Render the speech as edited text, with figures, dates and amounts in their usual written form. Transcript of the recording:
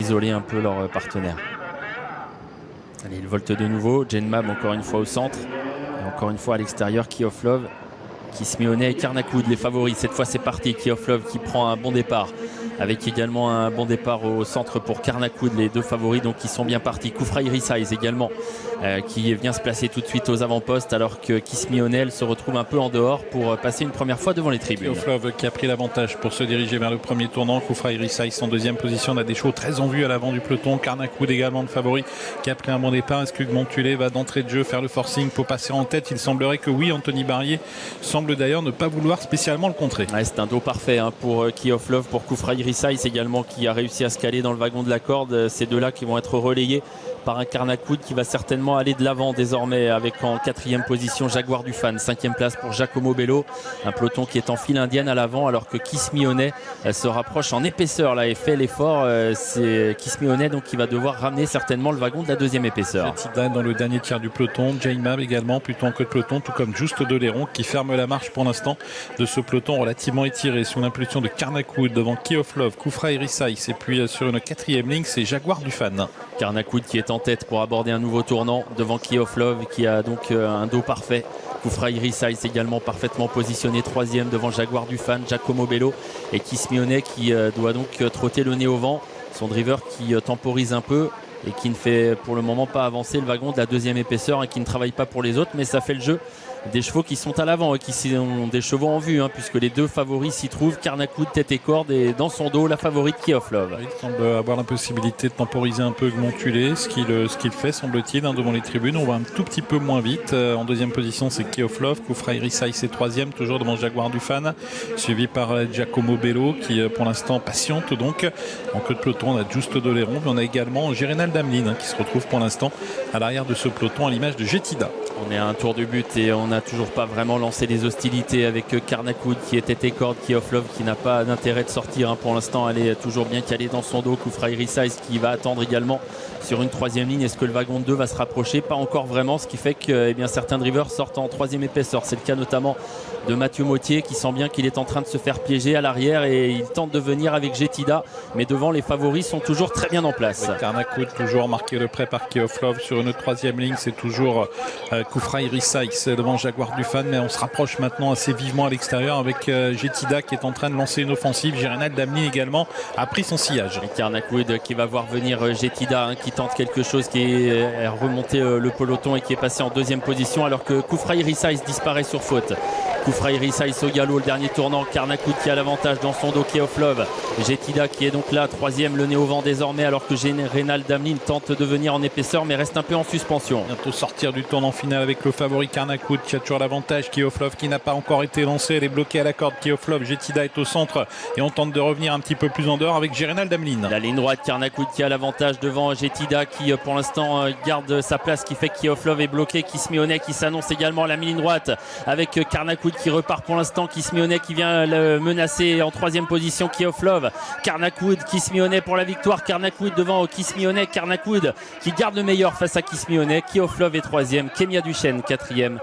isoler un peu leur partenaire. Allez, il volte de nouveau. Genmab encore une fois au centre. Et encore une fois à l'extérieur, Key of Love, Kismione et Karnakoud, les favoris. Cette fois c'est parti. Key of Love qui prend un bon départ. Avec également un bon départ au centre pour Karnakoud, les deux favoris donc qui sont bien partis. Koufra Irisaiz également qui vient se placer tout de suite aux avant-postes alors que Kismione se retrouve un peu en dehors pour passer une première fois devant les tribunes. Key of Love qui a pris l'avantage pour se diriger vers le premier tournant. Koufra Irisaiz en deuxième position. On a des chevaux très en vue à l'avant du peloton. Karnakoud également le favori qui a pris un bon départ. Est-ce que Montulé va d'entrée de jeu faire le forcing pour passer en tête? Il semblerait que oui. Anthony Barrier semble d'ailleurs ne pas vouloir spécialement le contrer. Ouais, c'est un dos parfait pour Key of Love, pour Koufra Irisaiz également qui a réussi à se caler dans le wagon de la corde. Ces deux-là qui vont être relayés par un Karnakoud qui va certainement aller de l'avant désormais avec en quatrième position Jaguar du Fan, cinquième place pour Giacomo Bello, un peloton qui est en file indienne à l'avant alors que Kismione se rapproche en épaisseur là et fait l'effort. C'est Kismione donc qui va devoir ramener certainement le wagon de la deuxième épaisseur. Jetida dans le dernier tiers du peloton, Genmab également plutôt en queue de peloton, tout comme Juste Doléron qui ferme la marche pour l'instant de ce peloton relativement étiré sous l'impulsion de Karnakoud devant Key of Love, Koufra Irisaiz et puis sur une quatrième ligne c'est Jaguar du Fan. Karnakoud qui est en tête pour aborder un nouveau tournant devant Key of Love qui a donc un dos parfait. Koufra Irisaiz également parfaitement positionné troisième devant Jaguar du Fan, Giacomo Bello et Kismione qui doit donc trotter le nez au vent. Son driver qui temporise un peu et qui ne fait pour le moment pas avancer le wagon de la deuxième épaisseur et qui ne travaille pas pour les autres, mais ça fait le jeu des chevaux qui sont à l'avant et qui sont des chevaux en vue puisque les deux favoris s'y trouvent, Karnakoud tête et corde et dans son dos la favorite Key of Love. Il semble avoir la possibilité de temporiser un peu Montulé, ce qu'il fait semble-t-il devant les tribunes. On va un tout petit peu moins vite. En deuxième position c'est Key of Love, Koufra Irisaiz est troisième toujours devant Jaguar du Fan, suivi par Giacomo Bello qui pour l'instant patiente donc. En queue de peloton on a Juste Doléron, mais on a également Gérénal Damlin qui se retrouve pour l'instant à l'arrière de ce peloton à l'image de Jetida. On est à un tour du but et on n'a toujours pas vraiment lancé les hostilités avec Karnakoud qui est tête et corde, Key of Love qui n'a pas d'intérêt de sortir pour l'instant. Elle est toujours bien calée dans son dos. Koufra Irisaiz qui va attendre également sur une troisième ligne. Est-ce que le wagon de 2 va se rapprocher? Pas encore vraiment, ce qui fait que certains drivers sortent en troisième épaisseur. C'est le cas notamment de Mathieu Mottier qui sent bien qu'il est en train de se faire piéger à l'arrière et il tente de venir avec Jetida, mais devant les favoris sont toujours très bien en place. Karnakoud toujours marqué le prêt par Key of Love sur une troisième ligne, c'est toujours Koufra Irisaiz devant Jaguar du Fan, mais on se rapproche maintenant assez vivement à l'extérieur avec Jetida qui est en train de lancer une offensive. Gérénal Damlin également a pris son sillage. Et Karnakoud qui va voir venir Jetida qui tente quelque chose, qui est remonté le peloton et qui est passé en deuxième position alors que Koufra Irisaiz disparaît sur faute. Koufra Irisaiz au galop, le dernier tournant. Karnakoud qui a l'avantage dans son dos, Key of Love. Jetida qui est donc là, troisième, le nez au vent désormais, alors que Général Damlin tente de venir en épaisseur, mais reste un peu en suspension. Bientôt sortir du tournant final avec le favori Karnakoud qui a toujours l'avantage. Key of Love qui n'a pas encore été lancé, elle est bloquée à la corde. Key of Love, Jetida est au centre et on tente de revenir un petit peu plus en dehors avec Général Damlin. La ligne droite, Karnakoud qui a l'avantage devant Jetida qui pour l'instant garde sa place, qui fait que Key of Love est bloqué. Kismione qui s'annonce également la ligne droite avec Karnakoud qui repart pour l'instant. Kismione qui vient le menacer en troisième position. Key of Love, Karnakoud, Kismione pour la victoire. Karnakoud devant Kismione, Karnakoud qui garde le meilleur face à Kismione. Key of Love est troisième, Kemia Duchesne quatrième.